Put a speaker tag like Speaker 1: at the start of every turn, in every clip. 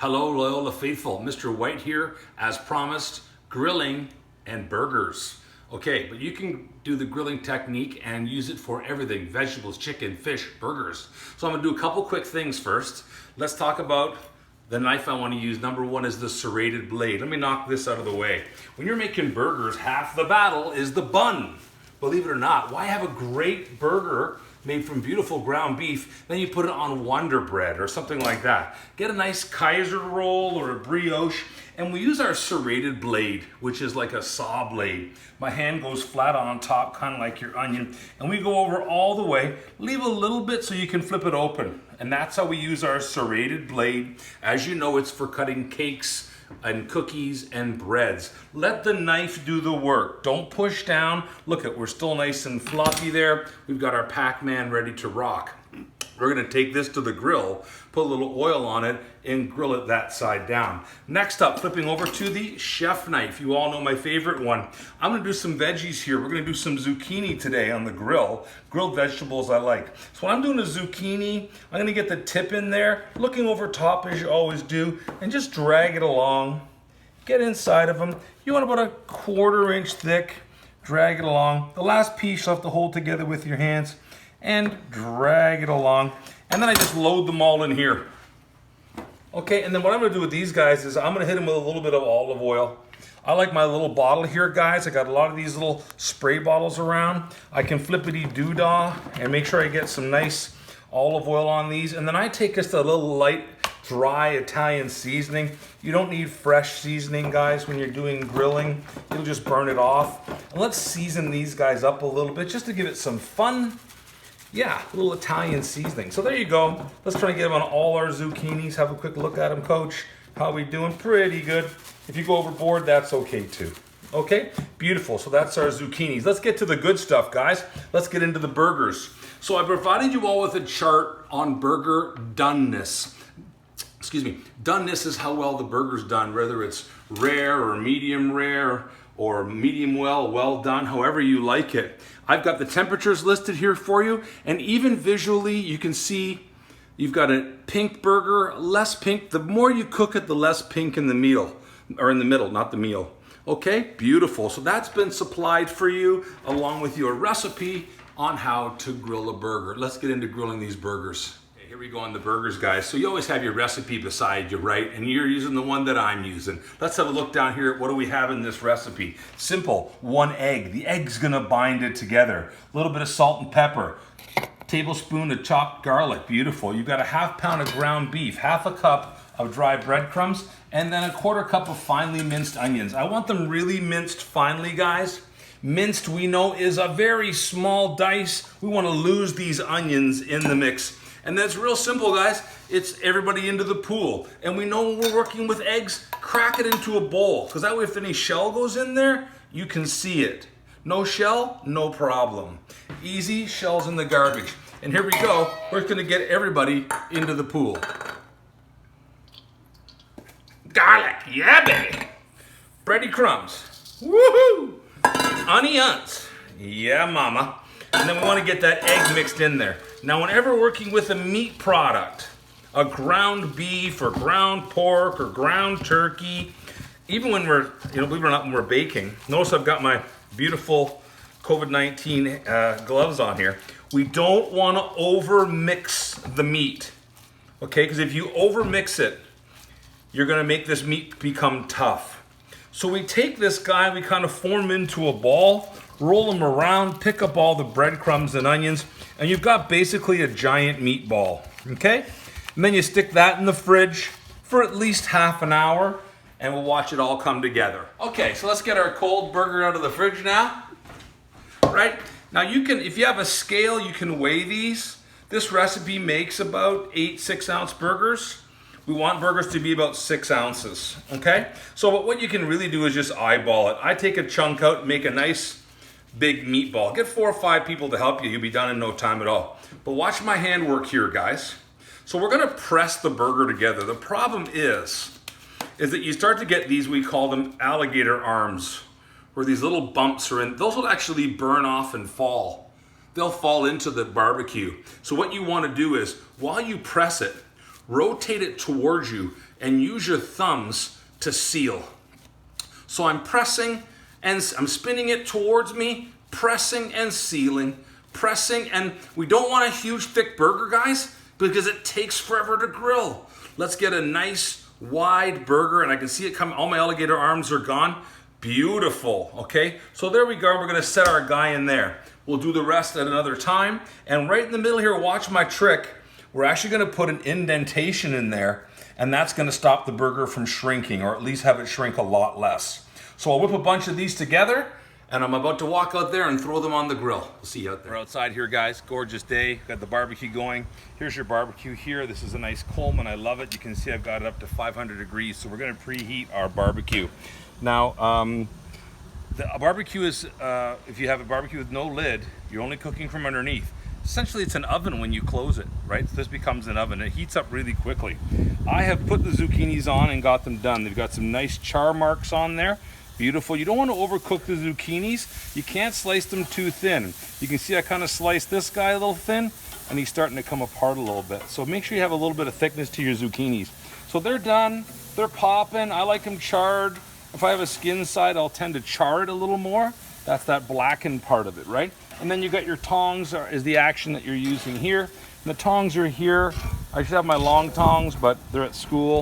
Speaker 1: Hello, Loyola faithful. Mr. White here, as promised, grilling and burgers. Okay, but you can do the grilling technique and use it for everything: vegetables, chicken, fish, burgers. So I'm gonna do a couple quick things first. Let's talk about the knife I want to use. Number one is the serrated blade. Let me knock this out of the way. When you're making burgers, half the battle is the bun. Believe it or not, why have a great burger made from beautiful ground beef, then you put it on Wonder Bread or something like that? Get a nice Kaiser roll or a brioche, and we use our serrated blade, which is like a saw blade. My hand goes flat on top, kind of like your onion, and we go over all the way, leave a little bit so you can flip it open. And that's how we use our serrated blade. As you know, it's for cutting cakes and cookies and breads. Let the knife do the work. Don't push down. Look at, we're still nice and floppy there. We've got our Pac-Man ready to rock. We're gonna take this to the grill, put a little oil on it, and grill it that side down. Next up, flipping over to the chef knife. You all know my favorite one. I'm gonna do some veggies here. We're gonna do some zucchini today on the grill. Grilled vegetables I like. So when I'm doing a zucchini, I'm gonna get the tip in there, looking over top as you always do, and just drag it along. Get inside of them. You want about a 1/4 inch thick. Drag it along. The last piece you'll have to hold together with your hands and drag it along. And then I just load them all in here. Okay, and then what I'm gonna do with these guys is I'm gonna hit them with a little bit of olive oil. I like my little bottle here, guys. I got a lot of these little spray bottles around. I can flippity doodah and make sure I get some nice olive oil on these. And then I take just a little light, dry Italian seasoning. You don't need fresh seasoning, guys, when you're doing grilling. It'll just burn it off. And let's season these guys up a little bit just to give it some fun. Yeah, a little Italian seasoning. So there you go. Let's try to get them on all our zucchinis. Have a quick look at them, Coach. How we doing? Pretty good. If you go overboard, that's okay too. Okay, beautiful. So that's our zucchinis. Let's get to the good stuff, guys. Let's get into the burgers. So I provided you all with a chart on burger doneness. Excuse me. Doneness is how well the burger's done, whether it's rare or medium rare or medium well done, however you like it. I've got the temperatures listed here for you, and even visually you can see you've got a pink burger, less pink. The more you cook it, the less pink in the meal, or in the middle, not the meal. Okay, beautiful. So that's been supplied for you along with your recipe on how to grill a burger. Let's get into grilling these burgers. Here we go on the burgers, guys. So you always have your recipe beside you, right? And you're using the one that I'm using. Let's have a look down here at what do we have in this recipe. Simple, 1 egg. The egg's gonna bind it together. A little bit of salt and pepper. Tablespoon of chopped garlic, beautiful. You've got a 1/2 pound of ground beef, 1/2 cup of dry breadcrumbs, and then a 1/4 cup of finely minced onions. I want them really minced finely, guys. Minced, we know, is a very small dice. We wanna lose these onions in the mix. And that's real simple, guys. It's everybody into the pool. And we know when we're working with eggs, crack it into a bowl, because that way if any shell goes in there, you can see it. No shell, no problem. Easy, shells in the garbage. And here we go. We're gonna get everybody into the pool. Garlic, yeah, baby. Breadcrumbs, woohoo. Onions, yeah, mama. And then we want to get that egg mixed in there. Now, whenever working with a meat product, a ground beef or ground pork or ground turkey, even when we're, believe it or not, when we're baking, notice I've got my beautiful COVID-19 gloves on here. We don't want to over mix the meat, okay? Because if you over mix it, you're going to make this meat become tough. So we take this guy, we kind of form into a ball, roll them around, pick up all the breadcrumbs and onions, and you've got basically a giant meatball, okay? And then you stick that in the fridge for at least 1/2 hour, and we'll watch it all come together. Okay, so let's get our cold burger out of the fridge now, right? Now you can, if you have a scale, you can weigh these. This recipe makes about 8 6-ounce burgers. We want burgers to be about 6 ounces, okay? So what you can really do is just eyeball it. I take a chunk out and make a nice big meatball. Get 4 or 5 people to help you. You'll be done in no time at all. But watch my hand work here, guys. So we're gonna press the burger together. The problem is that you start to get these, we call them alligator arms, where these little bumps are in. Those will actually burn off and fall. They'll fall into the barbecue. So what you wanna do is, while you press it, rotate it towards you and use your thumbs to seal. So I'm pressing and I'm spinning it towards me, pressing and sealing, pressing, and we don't want a huge thick burger, guys, because it takes forever to grill. Let's get a nice wide burger, and I can see it coming. All my alligator arms are gone. Beautiful, okay? So there we go. We're gonna set our guy in there. We'll do the rest at another time. And right in the middle here, watch my trick. We're actually gonna put an indentation in there, and that's gonna stop the burger from shrinking, or at least have it shrink a lot less. So I'll whip a bunch of these together, and I'm about to walk out there and throw them on the grill. We'll see you out there. We're outside here, guys. Gorgeous day. Got the barbecue going. Here's your barbecue here. This is a nice Coleman. I love it. You can see I've got it up to 500 degrees, so we're gonna preheat our barbecue. Now, a barbecue is, if you have a barbecue with no lid, you're only cooking from underneath. Essentially, it's an oven when you close it, right? So this becomes an oven. It heats up really quickly. I have put the zucchinis on and got them done. They've got some nice char marks on there. Beautiful. You don't want to overcook the zucchinis. You can't slice them too thin. You can see I kind of sliced this guy a little thin, and he's starting to come apart a little bit. So make sure you have a little bit of thickness to your zucchinis. So they're done. They're popping. I like them charred. If I have a skin side, I'll tend to char it a little more. That's that blackened part of it, right? And then you got your tongs, is the action that you're using here. And the tongs are here. I should have my long tongs, but they're at school.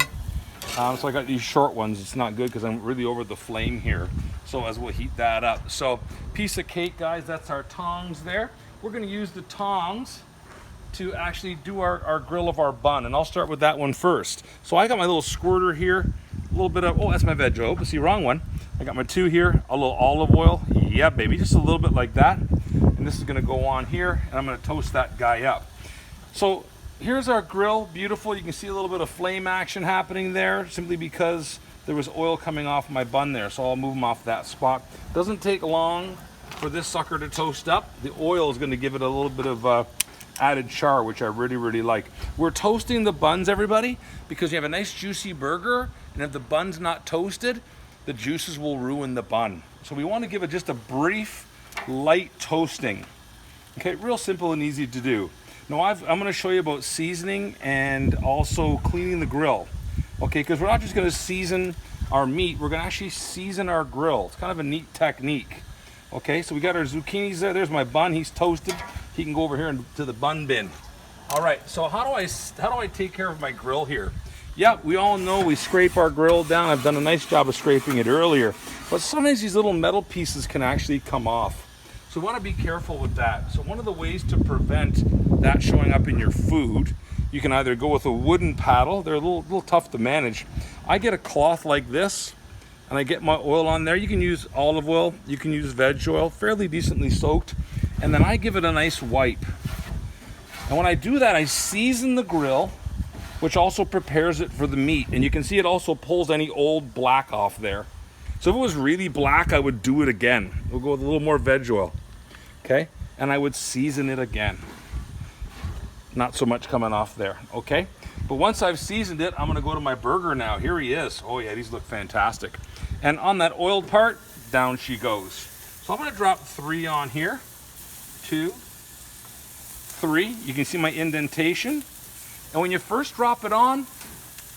Speaker 1: So I got these short ones. It's not good because I'm really over the flame here. So as we'll heat that up. So piece of cake, guys, that's our tongs there. We're gonna use the tongs to actually do our grill of our bun. And I'll start with that one first. So I got my little squirter here. A little bit of, oh, that's my veg oil. See, wrong one. I got my two here, a little olive oil. Yeah, baby, just a little bit like that. And this is gonna go on here, and I'm gonna toast that guy up. So here's our grill, beautiful. You can see a little bit of flame action happening there, simply because there was oil coming off my bun there. So I'll move them off that spot. Doesn't take long for this sucker to toast up. The oil is gonna give it a little bit of added char, which I really, really like. We're toasting the buns, everybody, because you have a nice juicy burger, and if the bun's not toasted, the juices will ruin the bun. So we want to give it just a brief, light toasting. Okay, real simple and easy to do. Now I'm going to show you about seasoning and also cleaning the grill. Okay, because we're not just going to season our meat, we're going to actually season our grill. It's kind of a neat technique. Okay, so we got our zucchinis there. There's my bun. He's toasted. He can go over here to the bun bin. All right, so how do I take care of my grill here? Yeah, we all know we scrape our grill down. I've done a nice job of scraping it earlier, but sometimes these little metal pieces can actually come off. So we want to be careful with that. So one of the ways to prevent that showing up in your food, you can either go with a wooden paddle. They're a little tough to manage. I get a cloth like this, and I get my oil on there. You can use olive oil, you can use veg oil, fairly decently soaked, and then I give it a nice wipe. And when I do that, I season the grill, which also prepares it for the meat. And you can see it also pulls any old black off there. So if it was really black, I would do it again. We'll go with a little more veg oil, okay? And I would season it again. Not so much coming off there, okay? But once I've seasoned it, I'm gonna go to my burger now. Here he is. Oh yeah, these look fantastic. And on that oiled part, down she goes. So I'm gonna drop 3 on here. 2, 3. You can see my indentation. And when you first drop it on,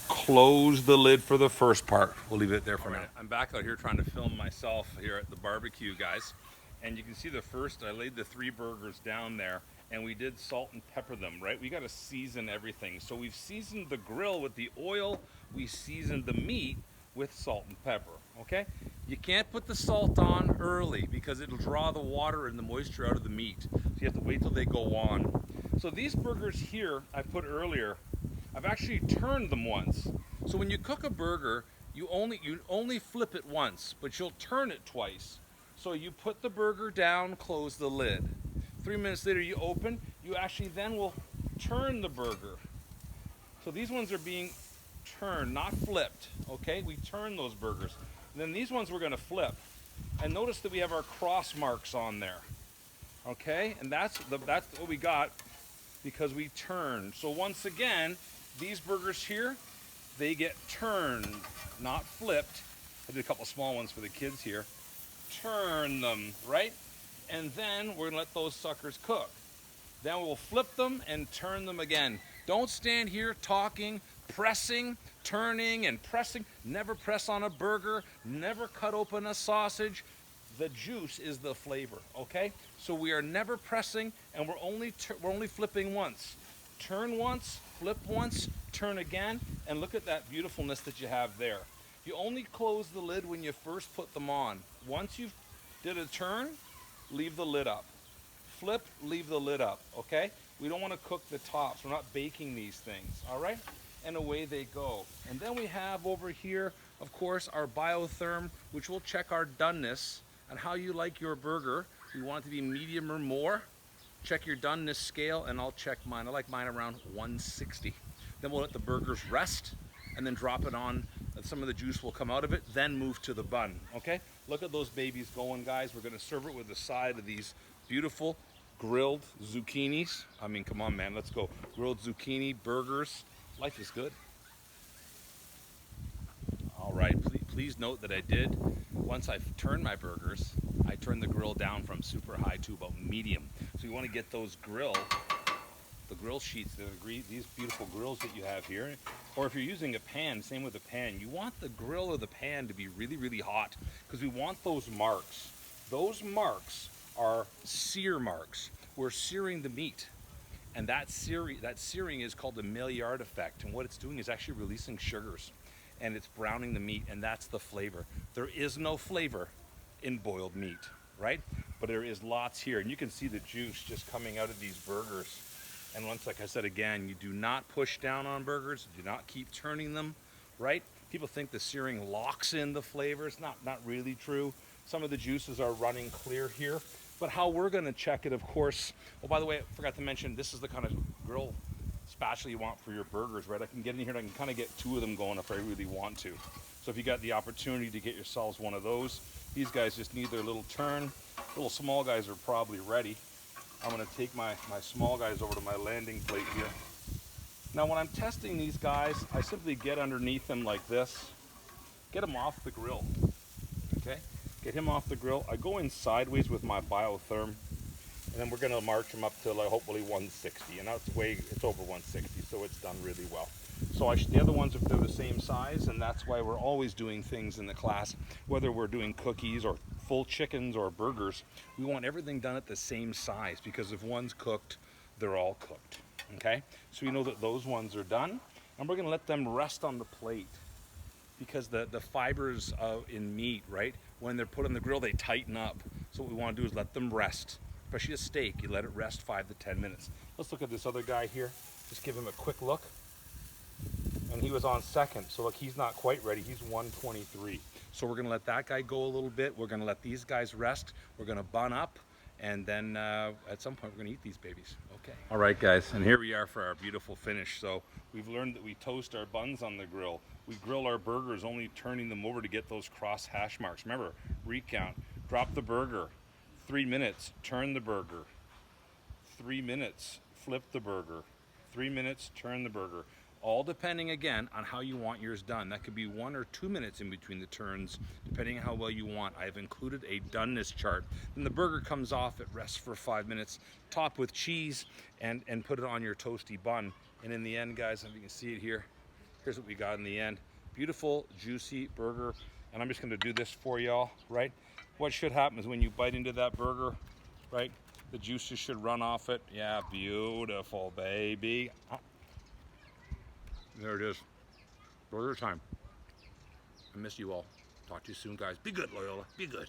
Speaker 1: close the lid for the first part. We'll leave it there for a minute. I'm back out here trying to film myself here at the barbecue, guys. And you can see I laid the 3 burgers down there, and we did salt and pepper them, right? We got to season everything. So we've seasoned the grill with the oil. We seasoned the meat with salt and pepper, okay? You can't put the salt on early because it'll draw the water and the moisture out of the meat. So you have to wait till they go on. So these burgers here I put earlier, I've actually turned them once. So when you cook a burger, you only flip it once, but you'll turn it twice. So you put the burger down, close the lid. 3 minutes later you open, you actually then will turn the burger. So these ones are being turned, not flipped, okay? We turn those burgers. And then these ones we're gonna flip. And notice that we have our cross marks on there, okay? And that's what we got because we turned. So once again, these burgers here, they get turned, not flipped. I did a couple small ones for the kids here. Turn them, right? And then we're gonna let those suckers cook. Then we'll flip them and turn them again. Don't stand here talking, pressing, turning and pressing. Never press on a burger, never cut open a sausage. The juice is the flavor, okay? So we are never pressing, and we're only flipping once. Turn once, flip once, turn again, and look at that beautifulness that you have there. You only close the lid when you first put them on. Once you've did a turn, leave the lid up. Flip, leave the lid up, okay? We don't want to cook the tops. We're not baking these things, all right? And away they go. And then we have over here, of course, our biotherm, which will check our doneness and how you like your burger. We want it to be medium or more. Check your doneness scale, and I'll check mine. I like mine around 160. Then we'll let the burgers rest, and then drop it on. Some of the juice will come out of it, then move to the bun, okay? Look at those babies going, guys. We're gonna serve it with the side of these beautiful grilled zucchinis. I mean, come on, man, let's go. Grilled zucchini, burgers. Life is good. All right, please note that I did, once I've turned my burgers, I turned the grill down from super high to about medium. So you want to get those the grill sheets, these beautiful grills that you have here. Or if you're using a pan, same with a pan, you want the grill or the pan to be really, really hot, because we want those marks. Those marks are sear marks. We're searing the meat. And that searing is called the Maillard effect. And what it's doing is actually releasing sugars. And it's browning the meat, and that's the flavor. There is no flavor in boiled meat, right? But there is lots here. And you can see the juice just coming out of these burgers. And once, like I said again, you do not push down on burgers. Do not keep turning them, right? People think the searing locks in the flavor. It's not really true. Some of the juices are running clear here. But how we're gonna check it, of course, oh, by the way, I forgot to mention, this is the kind of grill spatula you want for your burgers, right? I can get in here and I can kind of get 2 of them going if I really want to. So if you got the opportunity to get yourselves one of those, these guys just need their little turn. Little small guys are probably ready. I'm gonna take my small guys over to my landing plate here. Now when I'm testing these guys, I simply get underneath them like this, get them off the grill, okay? Get him off the grill. I go in sideways with my biotherm, and then we're gonna march him up to like hopefully 160, and it's over 160, so it's done really well. So the other ones, if they're the same size, and that's why we're always doing things in the class, whether we're doing cookies or full chickens or burgers, we want everything done at the same size, because if one's cooked, they're all cooked, okay? So we know that those ones are done, and we're gonna let them rest on the plate, because the fibers in meat, right, when they're put on the grill, they tighten up. So what we want to do is let them rest. Especially a steak, you let it rest 5 to 10 minutes. Let's look at this other guy here. Just give him a quick look. And he was on second, so look, he's not quite ready. He's 123. So we're gonna let that guy go a little bit. We're gonna let these guys rest. We're gonna bun up, and then at some point we're gonna eat these babies. Okay. All right, guys, and here we are for our beautiful finish. So we've learned that we toast our buns on the grill. We grill our burgers, only turning them over to get those cross hash marks. Remember, recount, drop the burger, 3 minutes, turn the burger, 3 minutes, flip the burger, 3 minutes, turn the burger. All depending, again, on how you want yours done. That could be 1 or 2 minutes in between the turns, depending on how well you want. I've included a doneness chart. Then the burger comes off, it rests for 5 minutes, top with cheese, and put it on your toasty bun. And in the end, guys, if you can see it here, here's what we got in the end. Beautiful, juicy burger. And I'm just gonna do this for y'all, right? What should happen is when you bite into that burger, right, the juices should run off it. Yeah, beautiful, baby. There it is. Burger time. I miss you all. Talk to you soon, guys. Be good, Loyola. Be good.